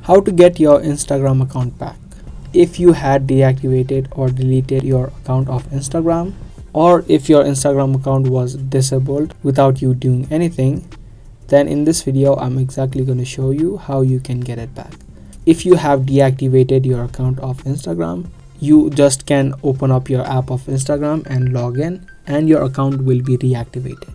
How to get your Instagram account back. If you had deactivated or deleted your account of Instagram, or if your Instagram account was disabled without you doing anything, then in this video I'm exactly going to show you how you can get it back. If you have deactivated your account of Instagram, you just can open up your app of Instagram and log in, and your account will be reactivated.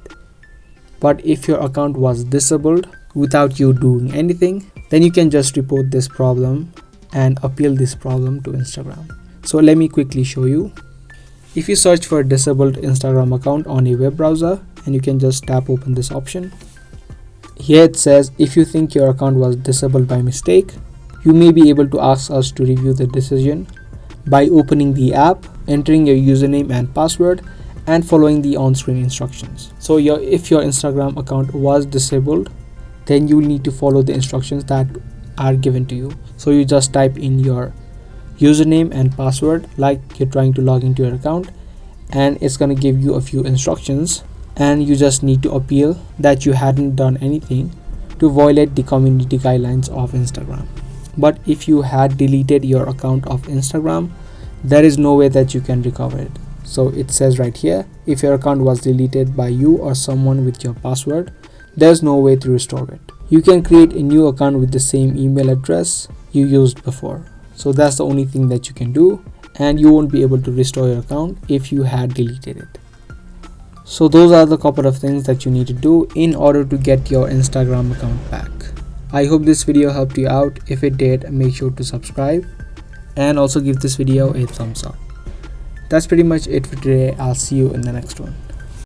But if your account was disabled without you doing anything, then you can just report this problem and appeal this problem to Instagram. So let me quickly show you. If you search for a disabled Instagram account on a web browser, and you can just tap open this option. Here it says, if you think your account was disabled by mistake, you may be able to ask us to review the decision by opening the app, entering your username and password, and following the on-screen instructions. So if your Instagram account was disabled, then you need to follow the instructions that are given to you. So you just type in your username and password like you're trying to log into your account, and it's going to give you a few instructions, and you just need to appeal that you hadn't done anything to violate the community guidelines of Instagram. But if you had deleted your account of Instagram, there is no way that you can recover it. So it says right here, if your account was deleted by you or someone with your password, there's no way to restore it. You can create a new account with the same email address you used before. So that's the only thing that you can do, and you won't be able to restore your account if you had deleted it. So those are the couple of things that you need to do in order to get your Instagram account back. I hope this video helped you out. If it did, make sure to subscribe and also give this video a thumbs up. That's pretty much it for today. I'll see you in the next one.